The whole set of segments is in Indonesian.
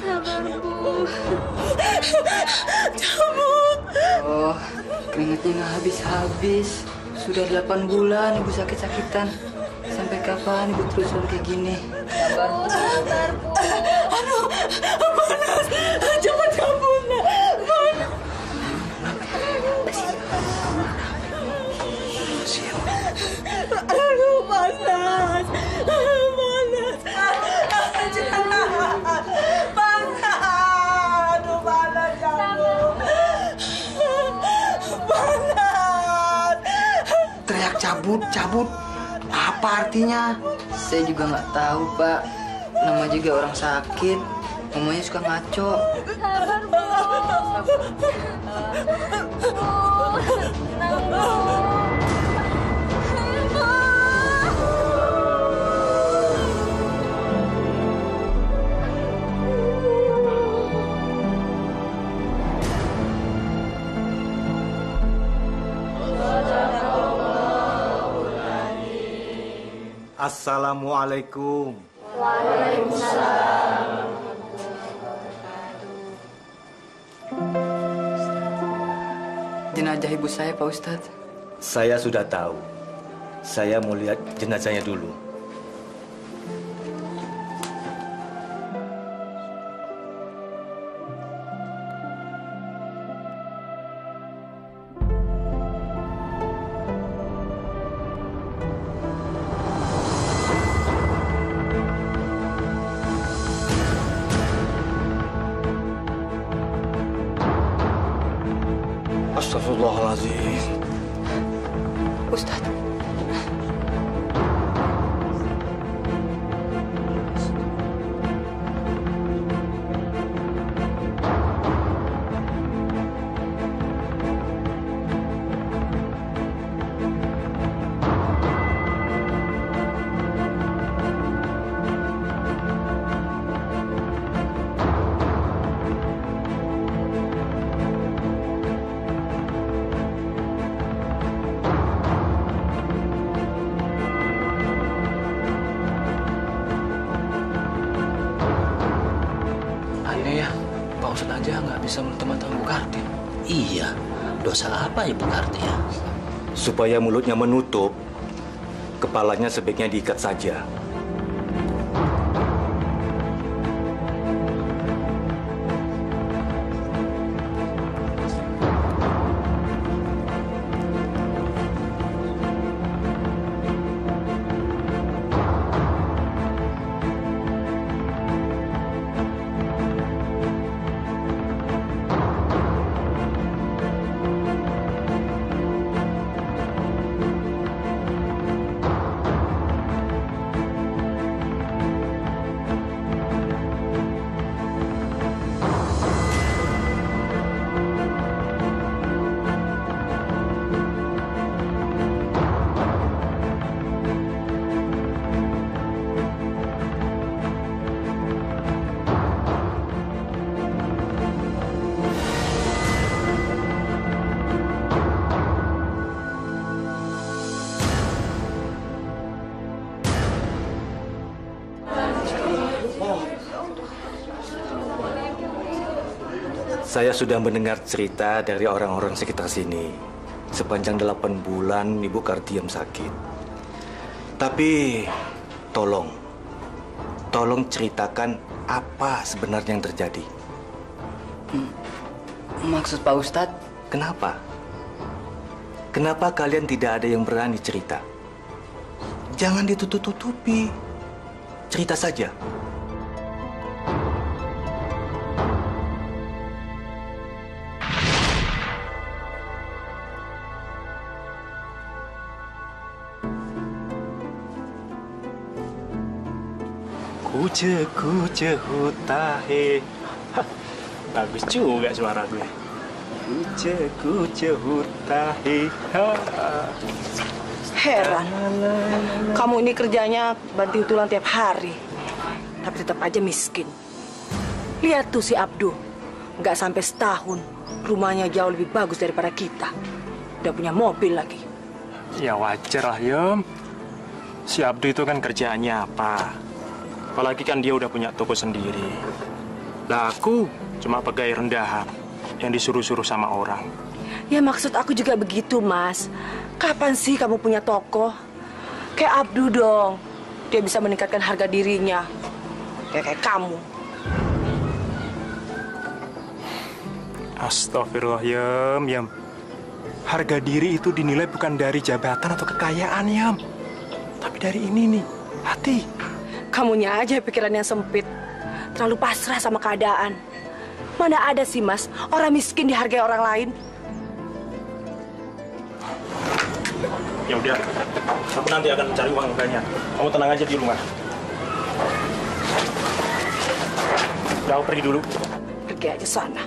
Sabar, Bu. Cabut. Oh, keringatnya nggak habis-habis. Sudah 8 bulan Ibu sakit-sakitan. Sampai kapan Ibu terus kayak gini? Sabar, Bu. Sabar, Bu. Aduh, panas. Cepat cabut, nak. Panas. Aduh, panas. Panas. Panas. Aduh, panas, cabut. Panas. Teriak cabut, cabut. Apa artinya? Saya juga nggak tahu, Pak. Nama juga orang sakit. Ngomongnya suka ngaco. Sabar, Bu. Tenang, Bu. Assalamualaikum. Waalaikumsalam. Jenazah ibu saya, Pak Ustadz. Saya sudah tahu. Saya mau lihat jenazahnya dulu. Astagfirullahaladzim. Ustadz. Aja nggak bisa menutup Bu Kardi. Iya, dosa apa ya Bu Kardi ya? Supaya mulutnya menutup, kepalanya sebaiknya diikat saja. Saya sudah mendengar cerita dari orang-orang sekitar sini. Sepanjang 8 bulan Ibu Kartiem sakit. Tapi tolong ceritakan apa sebenarnya yang terjadi. Maksud Pak Ustadz? Kenapa? Kenapa kalian tidak ada yang berani cerita? Jangan ditutup-tutupi. Cerita saja. Kuce hutahe. Bagus juga suara gue. Kuce hutahe. Heran, kamu ini kerjanya banting tulang tiap hari, tapi tetap aja miskin. Lihat tuh si Abdu, nggak sampai setahun, rumahnya jauh lebih bagus daripada kita. Udah punya mobil lagi. Ya wajar lah, Yom. Si Abdu itu kan kerjaannya apa? Apalagi kan dia udah punya toko sendiri. Lah aku cuma pegawai rendahan yang disuruh-suruh sama orang. Ya maksud aku juga begitu, Mas. Kapan sih kamu punya toko? Kayak Abdu dong. Dia bisa meningkatkan harga dirinya. Kayak kamu. Astagfirullah, Yam. Harga diri itu dinilai bukan dari jabatan atau kekayaan, Yam. Tapi dari ini nih, hati. Kamunya aja pikiran yang sempit. Terlalu pasrah sama keadaan. Mana ada sih, Mas, orang miskin dihargai orang lain? Ya udah, aku nanti akan mencari uang banyak. Kamu tenang aja di rumah. Udah, aku pergi dulu. Pergi aja sana.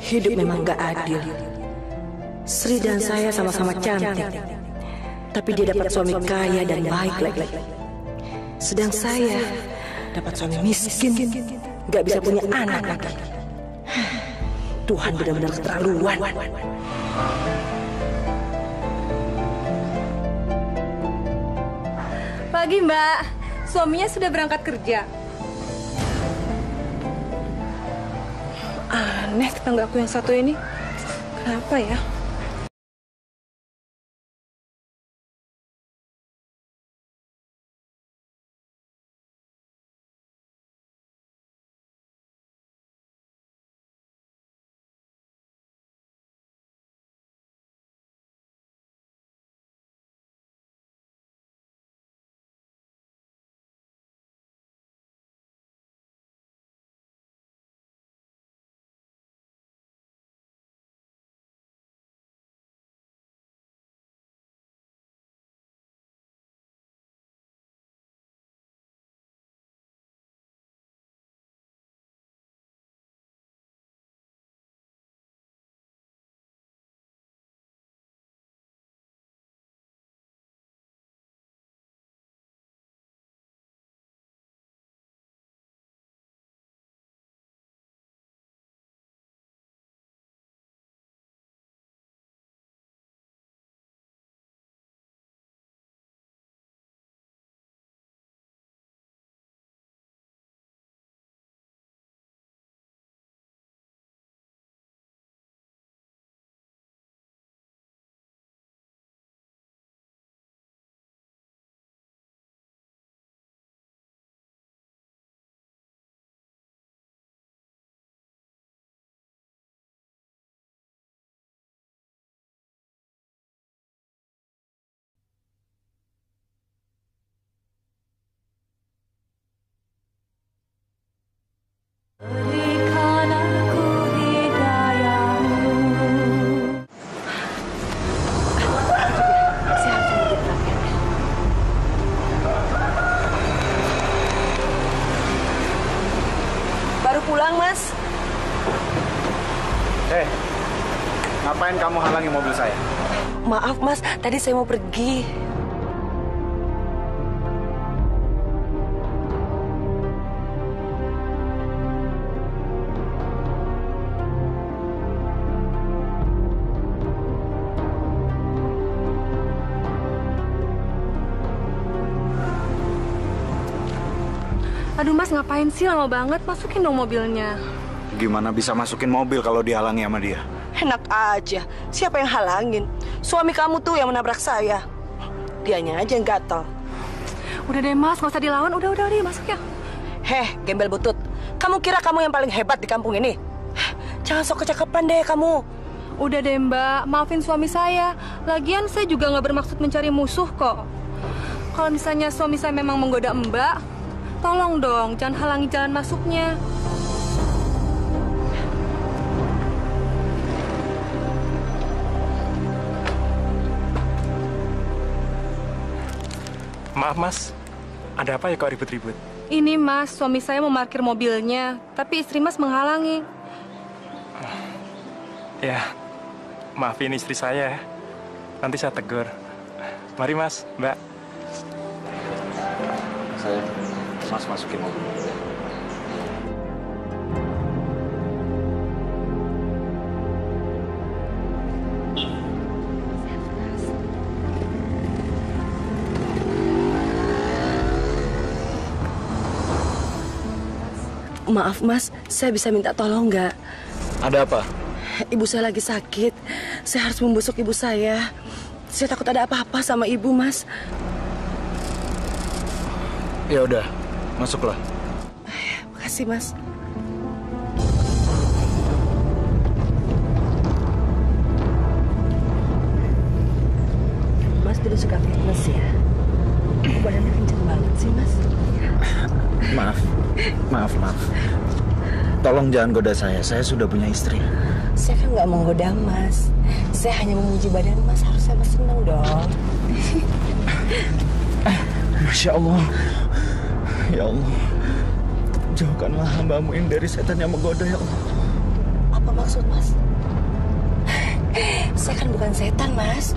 Hidup memang gak adil. Sri dan saya sama-sama cantik, tapi dia dapat suami kaya dan baik lagi. Sedang saya dapat suami miskin, gak bisa punya anak lagi. Tuhan benar-benar keterlaluan. Pagi, Mbak. Suaminya sudah berangkat kerja. Aneh tetanggaku yang satu ini. Kenapa ya? Baru pulang, Mas. Ngapain kamu halangi mobil saya? Maaf, Mas. Tadi saya mau pergi. Aduh, Mas, ngapain sih lama banget? Masukin dong mobilnya. Gimana bisa masukin mobil kalau dihalangi sama dia? Enak aja. Siapa yang halangin? Suami kamu tuh yang menabrak saya. Dianya aja yang gatel. Udah deh, Mas, nggak usah dilawan. Udah deh, masuk ya. Gembel butut. Kamu kira kamu yang paling hebat di kampung ini? Jangan sok kecakepan deh kamu. Udah deh, Mbak. Maafin suami saya. Lagian saya juga nggak bermaksud mencari musuh kok. Kalau misalnya suami saya memang menggoda Mbak, tolong dong, jangan halangi jalan masuknya. Maaf, Mas. Ada apa ya kok ribut-ribut? Ini, Mas, suami saya mau parkir mobilnya, tapi istri Mas menghalangi. Ya, maafin istri saya ya. Nanti saya tegur. Mari, Mas, Mbak. Saya Mas masukin mobil. Maaf Mas, saya bisa minta tolong nggak? Ada apa? Ibu saya lagi sakit. Saya harus membusuk ibu saya. Saya takut ada apa-apa sama ibu, Mas. Ya udah, masuklah. Makasih, Mas. Mas dulu suka fitness ya? Badannya kenceng banget sih, Mas. Maaf. Tolong jangan goda saya sudah punya istri. Saya kan nggak menggoda Mas. Saya hanya memuji badan Mas, harusnya Mas senang dong. Masya Allah. Ya Allah, jauhkanlah hamba-Mu ini dari setan yang menggoda, ya Allah. Apa maksud Mas? Saya kan bukan setan, Mas.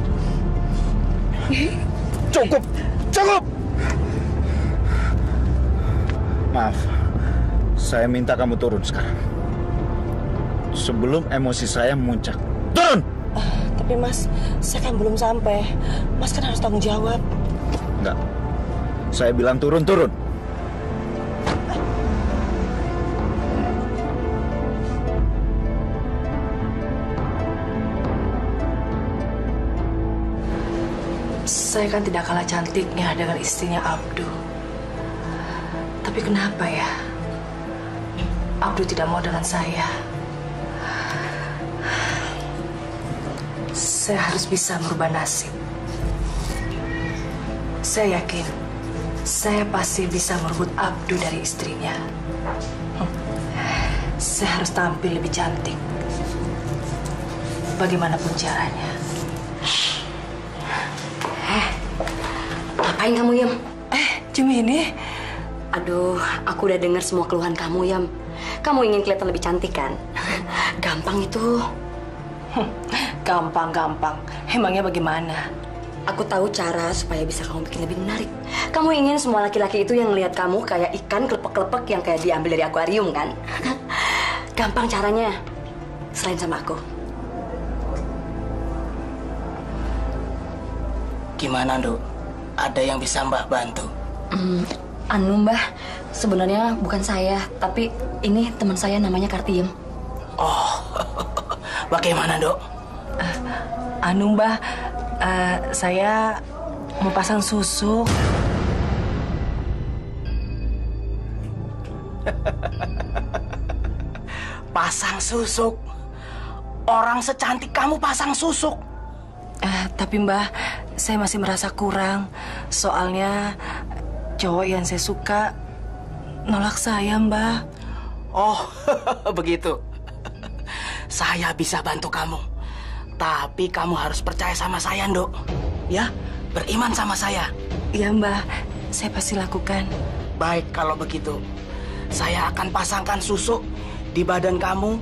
Cukup! Maaf, saya minta kamu turun sekarang. Sebelum emosi saya memuncak. Turun! Tapi Mas, saya kan belum sampai. Mas kan harus tanggung jawab. Enggak. Saya bilang turun. Saya kan tidak kalah cantiknya dengan istrinya Abdu. Tapi kenapa ya? Abdu tidak mau dengan saya. Saya harus bisa merubah nasib. Saya yakin saya pasti bisa merebut Abdu dari istrinya. Saya harus tampil lebih cantik. Bagaimanapun caranya. Ngapain kamu, Yam? Jumini. Aduh, aku udah dengar semua keluhan kamu, Yam. Kamu ingin kelihatan lebih cantik, kan? Gampang itu. Gampang. Emangnya bagaimana? Aku tahu cara supaya bisa kamu bikin lebih menarik. Kamu ingin semua laki-laki itu yang ngelihat kamu kayak ikan kelepek-kelepek yang kayak diambil dari akuarium, kan? Gampang caranya. Selain sama aku. Gimana, Nduk? Ada yang bisa Mbah bantu? Mbah, sebenarnya bukan saya, tapi ini teman saya namanya Kartiem. Oh, bagaimana, Nduk? Mbah, saya mau pasang susu. Pasang susuk? Orang secantik kamu pasang susuk? Tapi Mbah, saya masih merasa kurang. Soalnya cowok yang saya suka nolak saya, Mbah. Oh, begitu. Saya bisa bantu kamu. Tapi kamu harus percaya sama saya, Nduk. Ya, beriman sama saya. Iya, Mbah. Saya pasti lakukan. Baik, kalau begitu. Saya akan pasangkan susuk di badan kamu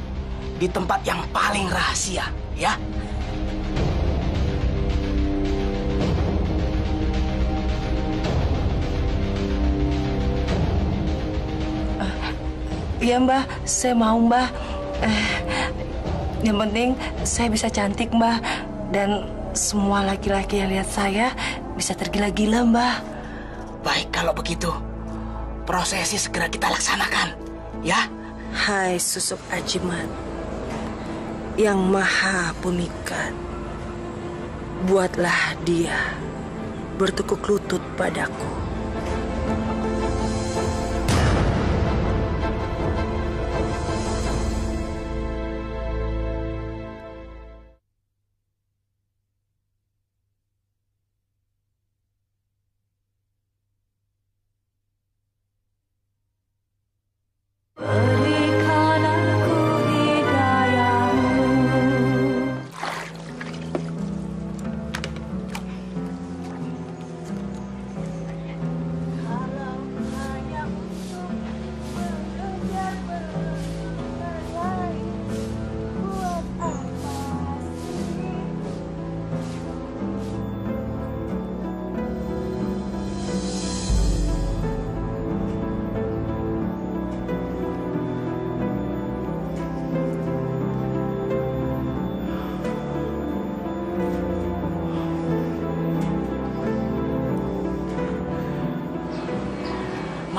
di tempat yang paling rahasia, ya. Iya, Mbah. Saya mau, Mbah. Yang penting saya bisa cantik, Mbah. Dan semua laki-laki yang lihat saya bisa tergila-gila, Mbah. Baik, kalau begitu. Prosesi segera kita laksanakan, ya. Hai susuk ajimat yang maha pemikat, buatlah dia bertekuk lutut padaku.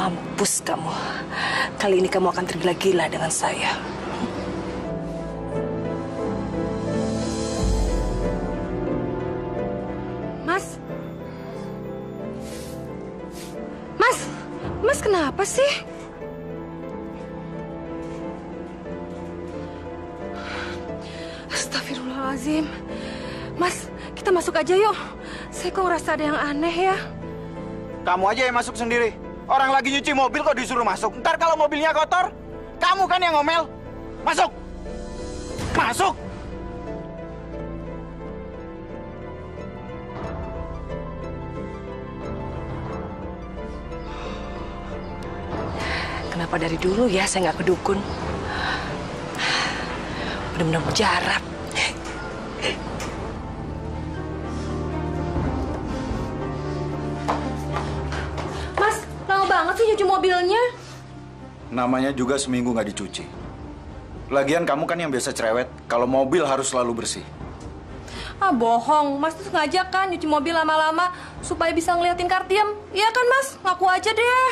Mampus kamu. Kali ini kamu akan tergila-gila dengan saya. Mas kenapa sih? Astagfirullahaladzim. Mas, kita masuk aja yuk. Saya kok ngerasa ada yang aneh ya. Kamu aja yang masuk sendiri. Orang lagi nyuci mobil kok disuruh masuk. Ntar kalau mobilnya kotor, kamu kan yang ngomel. Masuk! Masuk! Kenapa dari dulu ya saya nggak ke dukun? Benar-benar mujarab. Mas, lama banget sih nyuci mobilnya. Namanya juga seminggu nggak dicuci. Lagian kamu kan yang biasa cerewet, kalau mobil harus selalu bersih. Ah, bohong. Mas tuh sengaja kan nyuci mobil lama-lama supaya bisa ngeliatin Kartiem. Iya kan, Mas? Ngaku aja deh.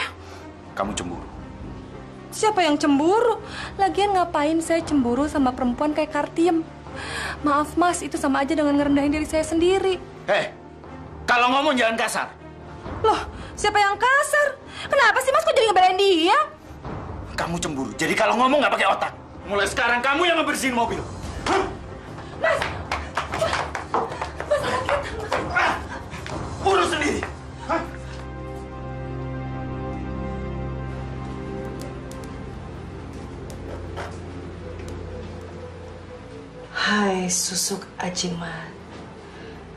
Kamu cemburu. Siapa yang cemburu? Lagian ngapain saya cemburu sama perempuan kayak Kartiem? Maaf, Mas, itu sama aja dengan ngerendahin diri saya sendiri. Kalau ngomong jangan kasar. Loh, siapa yang kasar? Kenapa sih, Mas? Kok jadi ngebelain dia? Kamu cemburu, jadi kalau ngomong nggak pakai otak. Mulai sekarang kamu yang ngebersihin mobil. Mas! Mas, anak kita, Mas. Urus sendiri. Hai susuk ajimat,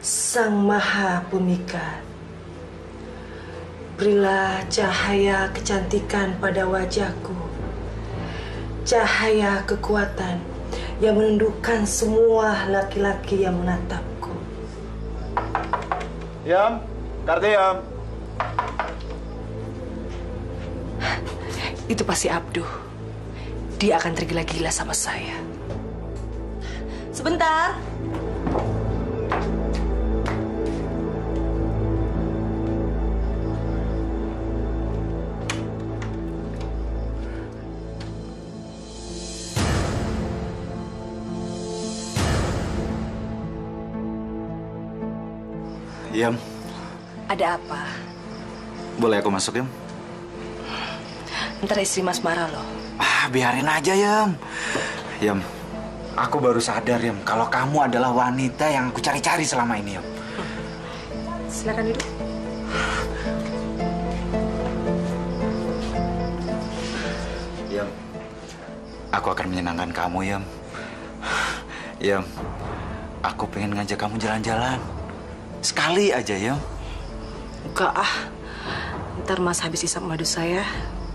Sang Maha Pemikat, berilah cahaya kecantikan pada wajahku, cahaya kekuatan yang menundukkan semua laki-laki yang menatapku. Yam, Kartiem. Itu pasti Abduh. Dia akan tergila-gila sama saya. Sebentar. Yam. Ada apa? Boleh aku masuk, Yam? Ntar istri Mas marah loh. Biarin aja, Yam. Yam, aku baru sadar, Yam, kalau kamu adalah wanita yang aku cari-cari selama ini, Yam. Silakan duduk. Yam, aku akan menyenangkan kamu, Yam. Yam, aku pengen ngajak kamu jalan-jalan. Sekali aja, Yam. Enggak Ntar Mas habis isap madu saya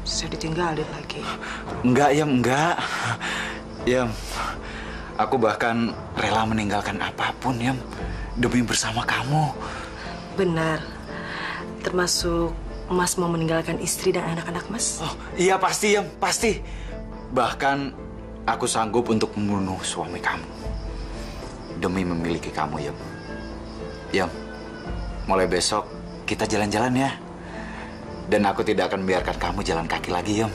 ditinggalin lagi. Enggak, Yam, enggak. Yam, aku bahkan rela meninggalkan apapun, Yam, demi bersama kamu. Benar. Termasuk Mas mau meninggalkan istri dan anak-anak Mas? Oh, iya pasti, Yam, pasti. Bahkan aku sanggup untuk membunuh suami kamu demi memiliki kamu, Yam. Yam, mulai besok kita jalan-jalan ya. Dan aku tidak akan biarkan kamu jalan kaki lagi, Yam.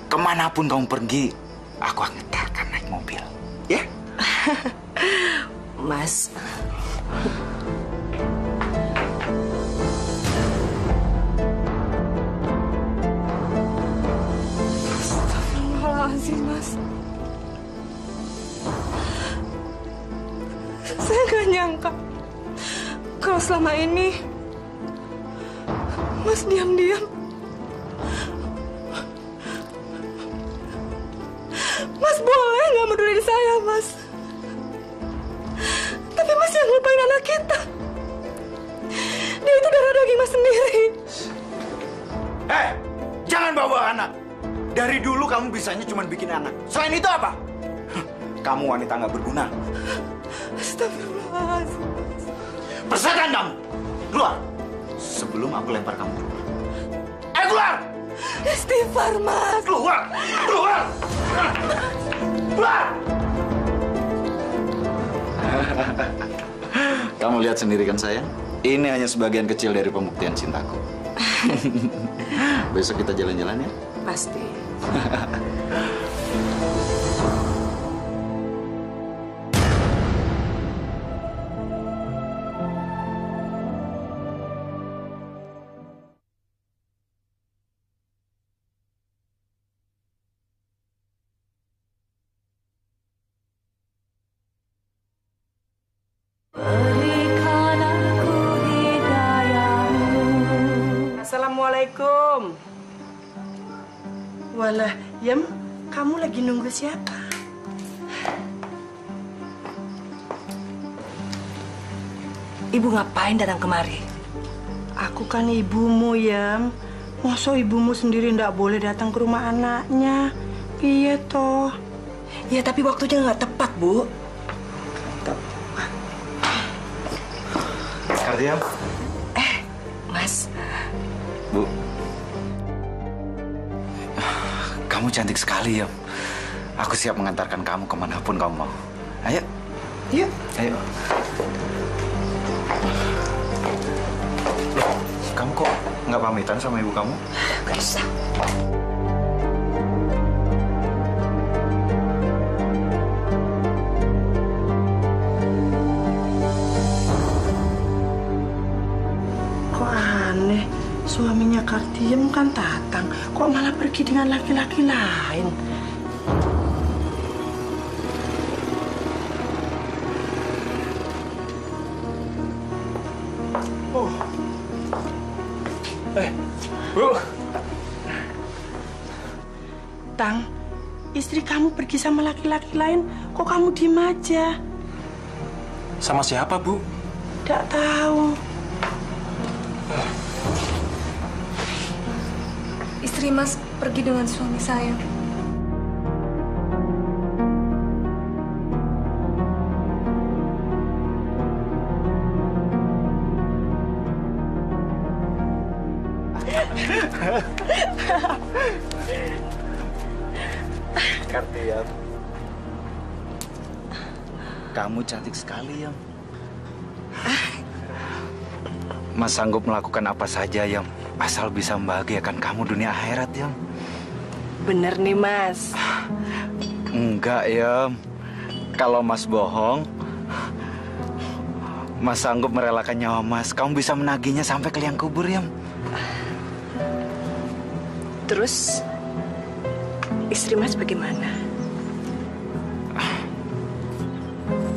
Kemanapun kamu pergi, aku akan naik mobil. Ya? Mas. Astagfirullahaladzim, Mas. Saya nggak nyangka kalau selama ini Mas diam-diam Mas boleh nggak pedulin saya, Mas. Tapi Mas yang lupain anak kita. Dia itu darah daging Mas sendiri. Jangan bawa anak. Dari dulu kamu bisanya cuma bikin anak. Selain itu apa? Kamu wanita nggak berguna. Astagfirullahaladzim. Persetan kamu. Keluar. Sebelum aku lempar kamu keluar. Ayo keluar! Istighfar, Mas. Keluar! Keluar! Keluar! Kamu lihat sendiri kan, sayang? Ini hanya sebagian kecil dari pembuktian cintaku. Besok kita jalan-jalan ya? Pasti. Assalamualaikum. Walah, Yem, kamu lagi nunggu siapa? Ibu ngapain datang kemari? Aku kan ibumu, Yem. Masa ibumu sendiri ndak boleh datang ke rumah anaknya? Iya toh. Ya tapi waktunya nggak tepat, Bu. Kartiam. Mas. Bu. Kamu cantik sekali, ya. Aku siap mengantarkan kamu kemanapun kamu mau. Ayo. Yuk. Ayo. Loh, kamu kok nggak pamitan sama ibu kamu? Gak usah. Kok aneh? Suaminya Kartiem kan Tatang. Kok malah pergi dengan laki-laki lain? Oh. Bu. Tang, istri kamu pergi sama laki-laki lain. Kok kamu diem aja? Sama siapa, Bu? Tidak tahu. Istri Mas pergi dengan suami saya. Kartiam. Kamu cantik sekali, Yam. Mas sanggup melakukan apa saja, Yam. Asal bisa membahagiakan kamu dunia akhirat, Yam. Bener nih, Mas. Enggak, Yam. Kalau Mas bohong, Mas sanggup merelakan nyawa Mas. Kamu bisa menagihnya sampai ke liang kubur, Yam. Terus, istri Mas bagaimana?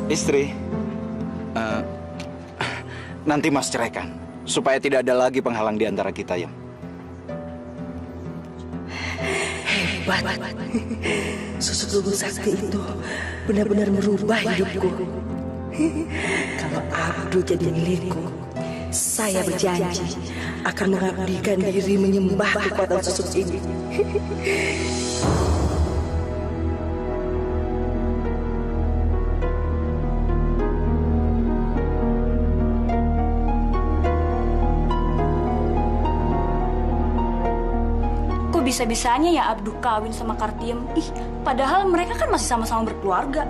Istri, nanti Mas ceraikan. Supaya tidak ada lagi penghalang di antara kita, Yam. Hebat. Sosok sakti itu benar-benar merubah hidupku. Kalau Abdul jadi milikku, saya berjanji akan mengabdikan diri menyembah kekuatan sosok ini. Bisa-bisanya ya Abdu kawin sama Kartiem. Ih, padahal mereka kan masih sama-sama berkeluarga.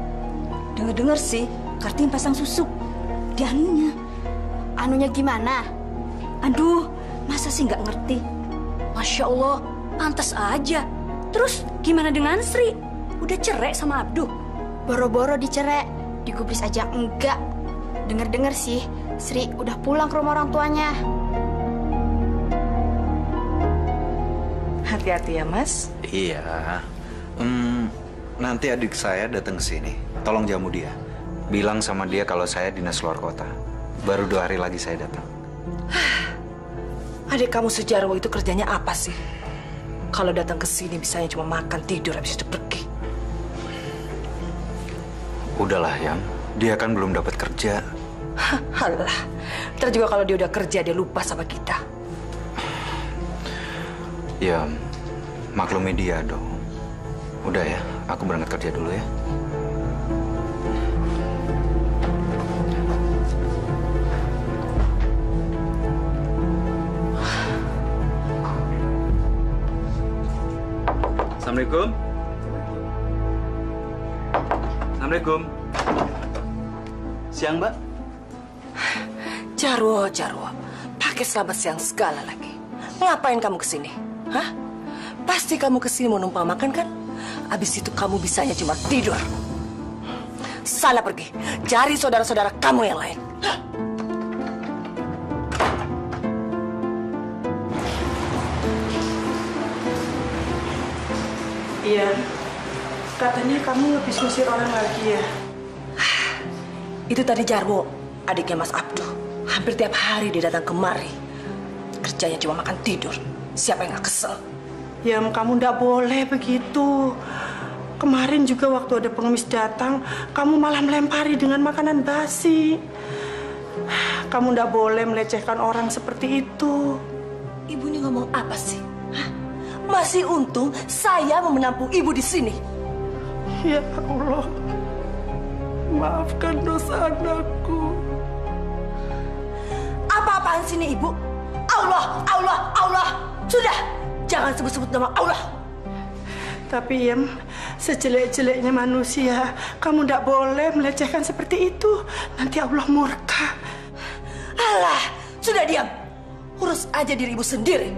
Dengar-dengar sih, Kartiem pasang susuk di anunya. Anunya gimana? Aduh, masa sih nggak ngerti? Masya Allah, pantas aja. Terus gimana dengan Sri? Udah cerai sama Abdu? Boro-boro dicerai, digubris aja enggak. Dengar-dengar sih, Sri udah pulang ke rumah orang tuanya. Hati-hati ya, Mas. Iya. Nanti adik saya datang ke sini. Tolong jamu dia. Bilang sama dia kalau saya dinas luar kota. Baru 2 hari lagi saya datang. Adik kamu Sujarwo itu kerjanya apa sih? Kalau datang ke sini bisanya cuma makan, tidur, habis itu pergi. Udahlah, Yam. Dia kan belum dapat kerja. Halah. Ntar juga kalau dia udah kerja, dia lupa sama kita. Ya, maklumi dia dong. Udah ya, aku berangkat kerja dulu ya. Assalamualaikum. Assalamualaikum. Siang, Mbak. Jarwo. Pakai selamat siang segala lagi. Ngapain kamu kesini? Hah? Pasti kamu kesini mau numpang makan kan? Abis itu kamu bisanya cuma tidur. Sana pergi, cari saudara-saudara kamu yang lain. Iya, katanya kamu habis ngusir orang lagi ya? Itu tadi Jarwo, adiknya Mas Abdu. Hampir tiap hari dia datang kemari. Kerjanya cuma makan tidur. Siapa yang gak kesel? Ya, kamu ndak boleh begitu. Kemarin juga waktu ada pengemis datang, kamu malah melempari dengan makanan basi. Kamu ndak boleh melecehkan orang seperti itu. Ibu ini ngomong apa sih? Hah? Masih untung saya mau menampung ibu di sini. Ya Allah, maafkan dosa anakku. Apa-apaan sini ibu? Allah, Allah, Allah. Sudah, jangan sebut-sebut nama Allah. Tapi Yem, sejelek-jeleknya manusia, kamu tidak boleh melecehkan seperti itu. Nanti Allah murka. Alah, sudah diam. Urus aja diri ibu sendiri.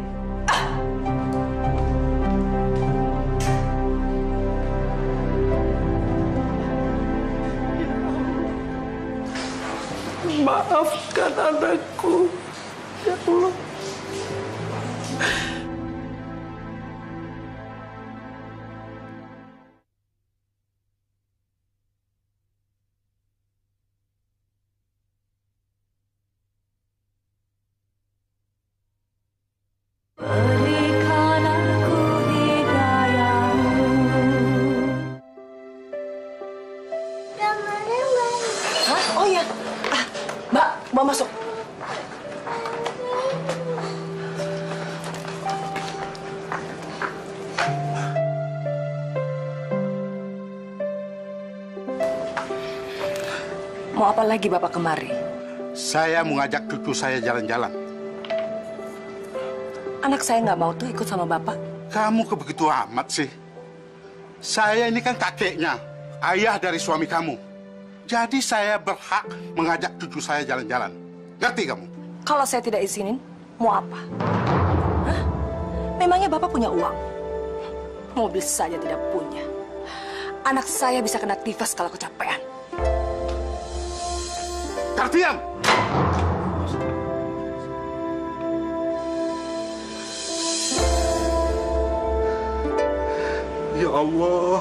Maafkan anakku, ya Allah. Berikan aku hidayahmu. Hah? Oh iya. Mbak, mau masuk. Mau apa lagi Bapak kemari? Saya mau ngajak cucu saya jalan-jalan. Anak saya nggak mau tuh ikut sama Bapak. Kamu begitu amat sih. Saya ini kan kakeknya, ayah dari suami kamu. Jadi saya berhak mengajak cucu saya jalan-jalan. Ngerti kamu? Kalau saya tidak izinin, mau apa? Hah? Memangnya Bapak punya uang? Mobil saja tidak punya. Anak saya bisa kena tifas kalau kecapean. Terdiam! Ya Allah,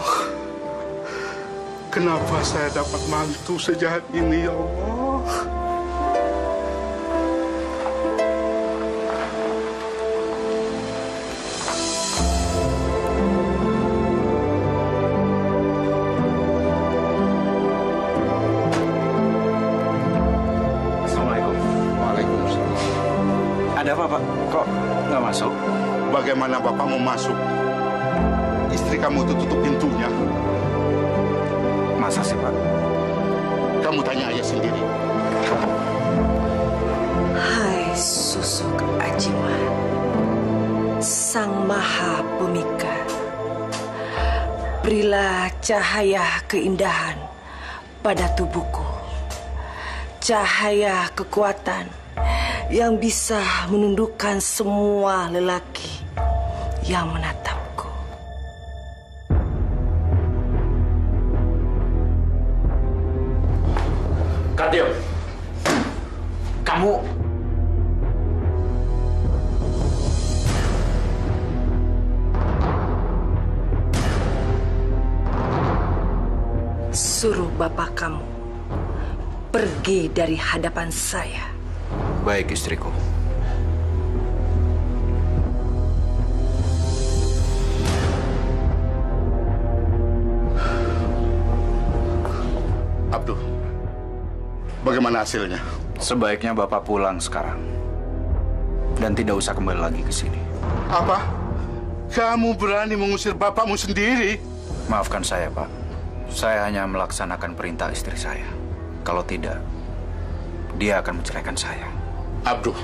kenapa saya dapat mantu sejahat ini, ya Allah? Assalamualaikum. Waalaikumsalam. Ada apa, Pak? Kok nggak masuk? Bagaimana Bapak mau masuk? Istri kamu itu tutup pintunya. Masa sih, Pak? Kamu tanya ayah sendiri. Hai susuk ajiman, Sang Maha Pemikir, berilah cahaya keindahan pada tubuhku, cahaya kekuatan yang bisa menundukkan semua lelaki yang menatapku. Kardio, kamu... Suruh bapak kamu pergi dari hadapan saya. Baik, istriku. Abdul, bagaimana hasilnya? Sebaiknya Bapak pulang sekarang. Dan tidak usah kembali lagi ke sini. Apa? Kamu berani mengusir bapakmu sendiri? Maafkan saya, Pak. Saya hanya melaksanakan perintah istri saya. Kalau tidak, dia akan menceraikan saya. Abdul,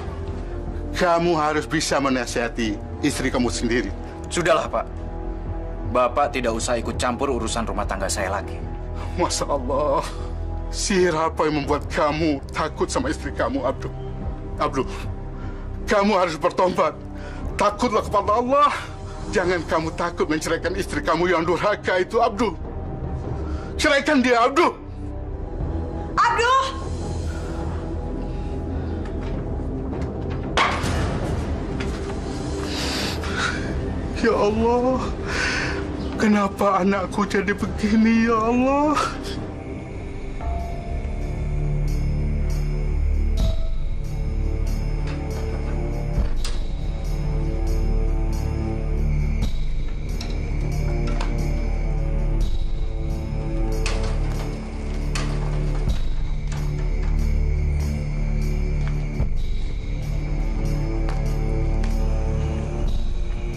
kamu harus bisa menasihati istri kamu sendiri. Sudahlah, Pak. Bapak tidak usah ikut campur urusan rumah tangga saya lagi. Masya Allah, sihir apa yang membuat kamu takut sama istri kamu, Abdul? Abdul, kamu harus bertobat. Takutlah kepada Allah. Jangan kamu takut menceraikan istri kamu yang durhaka itu, Abdul. Ceraikan dia, Abdul. Abdul! Ya Allah, kenapa anakku jadi begini, ya Allah?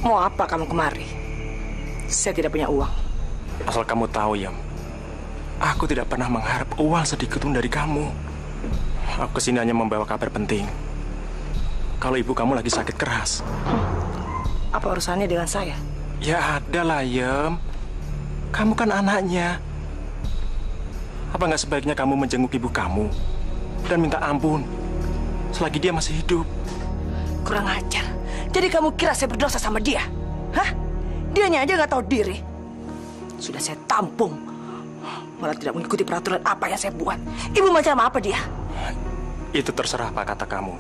Mau apa kamu kemari? Saya tidak punya uang. Asal kamu tahu, Yam, aku tidak pernah mengharap uang sedikit pun dari kamu. Aku kesini hanya membawa kabar penting. Kalau ibu kamu lagi sakit keras. Apa urusannya dengan saya? Ya ada lah, Yam. Kamu kan anaknya. Apa nggak sebaiknya kamu menjenguk ibu kamu dan minta ampun selagi dia masih hidup? Kurang ajar. Jadi kamu kira saya berdosa sama dia? Hah? Dianya aja nggak tahu diri. Sudah saya tampung. Malah tidak mengikuti peraturan apa yang saya buat. Ibu macam apa dia? Itu terserah apa kata kamu.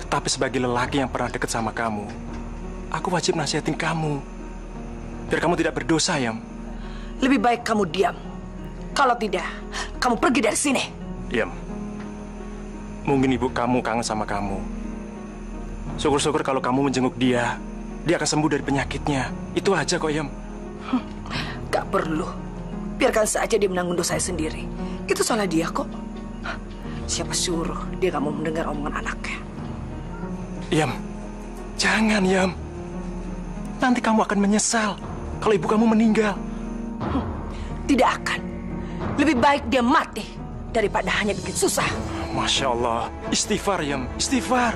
Tetapi sebagai lelaki yang pernah dekat sama kamu, aku wajib nasihatin kamu. Biar kamu tidak berdosa, Yam. Lebih baik kamu diam. Kalau tidak, kamu pergi dari sini. Yam, mungkin ibu kamu kangen sama kamu. Syukur-syukur kalau kamu menjenguk dia, dia akan sembuh dari penyakitnya. Itu aja kok, Yam. Gak perlu. Biarkan saja dia menanggung dosa saya sendiri. Itu salah dia kok. Siapa suruh dia gak mau mendengar omongan anaknya? Yam, jangan, Yam. Nanti kamu akan menyesal kalau ibu kamu meninggal. Tidak akan. Lebih baik dia mati daripada hanya bikin susah. Masya Allah. Istighfar, Yam. Istighfar.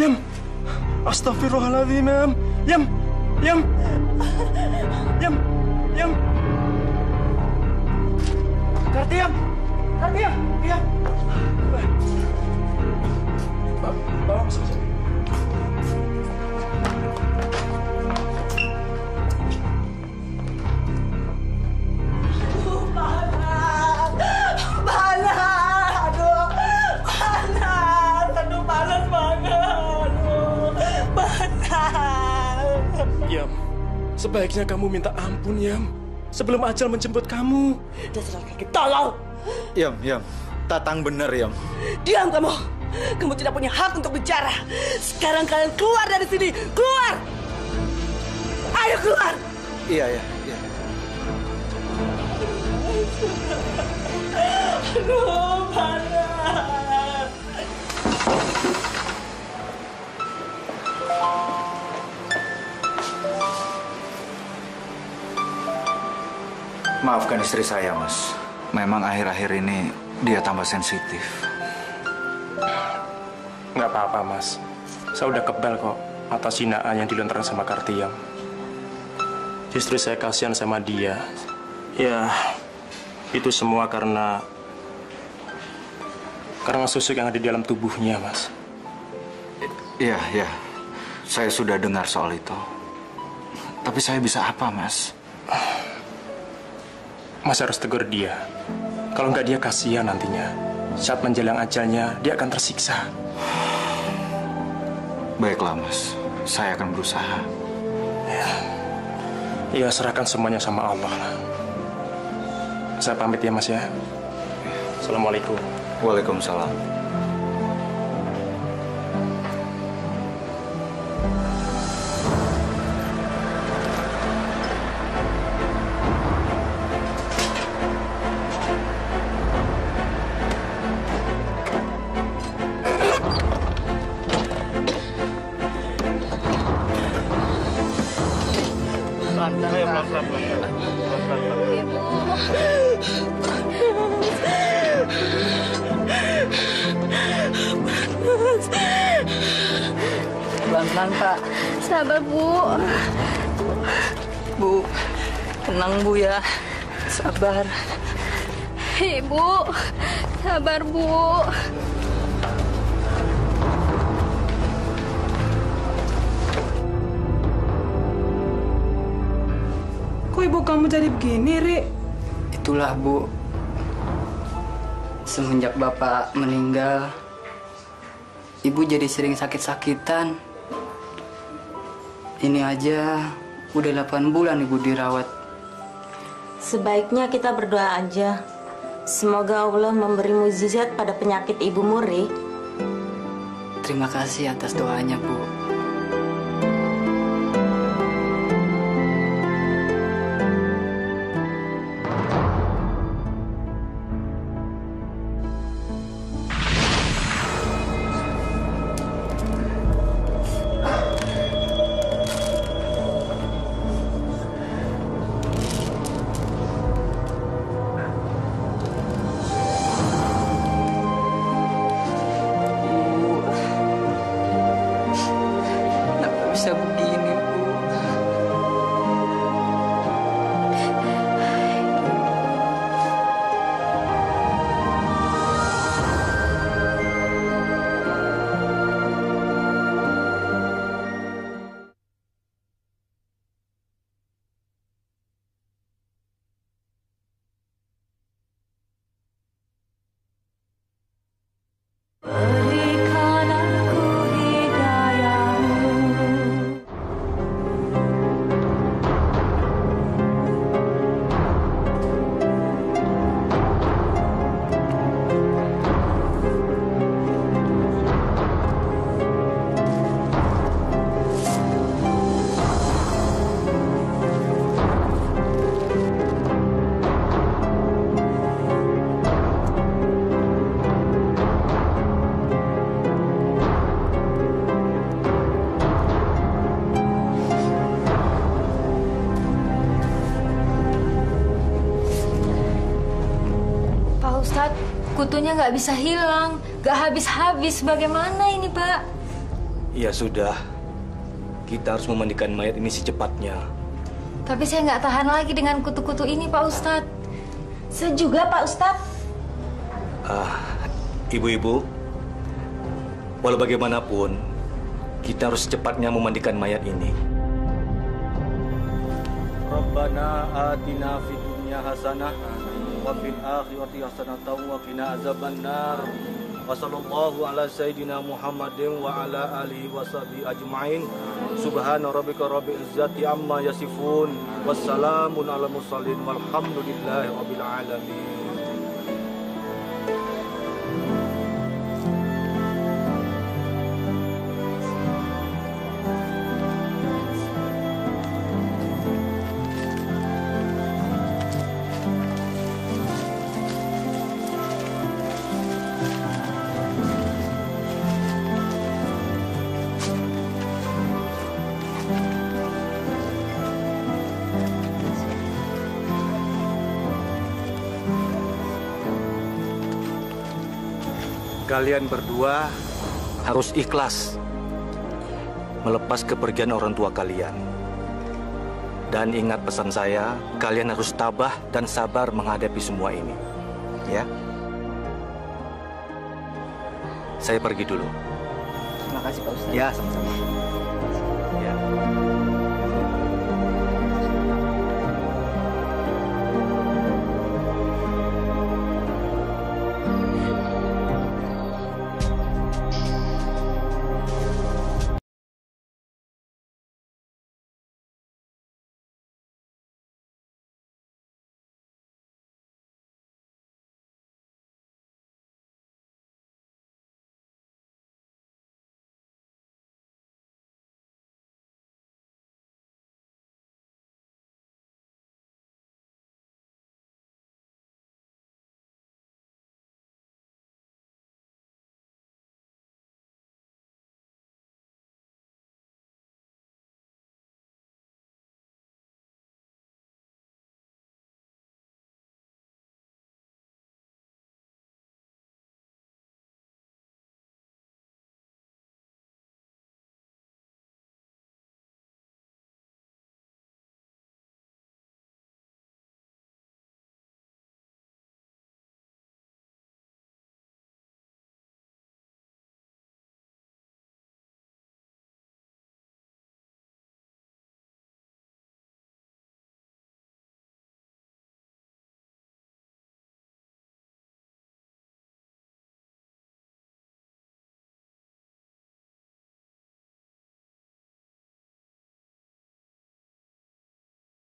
Yam. Astagfirullahaladzim, Yam. Yam. Kartiam. Iya. Bawa masuk. Yam, sebaiknya kamu minta ampun, Yam. Sebelum ajal menjemput kamu. Dasar kaki tolong. Yam. Tatang bener, Yam. Diam kamu. Kamu tidak punya hak untuk bicara. Sekarang kalian keluar dari sini. Keluar. Ayo keluar. Iya. Aduh, mana? Maafkan istri saya, Mas. Memang akhir-akhir ini dia tambah sensitif. Nggak apa-apa, Mas. Saya udah kebal kok atas hinaan yang dilontarkan sama Kartiam. Justru saya kasihan sama dia. Ya, itu semua karena susuk yang ada di dalam tubuhnya, Mas. Iya. Saya sudah dengar soal itu. Tapi saya bisa apa, Mas? Mas harus tegur dia. Kalau nggak dia kasihan nantinya. Saat menjelang ajalnya, dia akan tersiksa. Baiklah, Mas. Saya akan berusaha. Ya, serahkan semuanya sama Allah. Saya pamit ya, Mas ya. Assalamualaikum. Waalaikumsalam. Tenang, Pak. Sabar, Bu. Bu, tenang, Bu ya. Sabar. Ibu, sabar, Bu. Kok ibu kamu jadi begini, Ri? Itulah, Bu. Semenjak Bapak meninggal, Ibu jadi sering sakit-sakitan. Ini aja udah 8 bulan Ibu dirawat. Sebaiknya kita berdoa aja. Semoga Allah memberi mukjizat pada penyakit Ibu Muri. Terima kasih atas doanya, Bu. Bisa begini, Bu. Berikan aku hidayahmu. Pak Ustadz, kutunya nggak bisa hilang. Nggak habis-habis. Bagaimana ini, Pak? Ya sudah, kita harus memandikan mayat ini secepatnya. Tapi saya nggak tahan lagi dengan kutu-kutu ini, Pak Ustadz. Saya juga, Pak Ustadz. Ibu-ibu, walau bagaimanapun, kita harus secepatnya memandikan mayat ini. Rabbana atina fid dunya hasanah wa fil akhirati hasanatan wa qina azabannar. Wa sallallahu ala sayyidina Muhammadin wa ala alihi wa sahbihi ajma'in. Subhana rabbika rabbil izzati amma yasifun. Wassalamun ala mursalin walhamdulillahi rabbil alamin. Kalian berdua harus ikhlas melepas kepergian orang tua kalian. Dan ingat pesan saya, kalian harus tabah dan sabar menghadapi semua ini. Ya. Saya pergi dulu. Terima kasih, Pak Ustadz. Ya, sama-sama.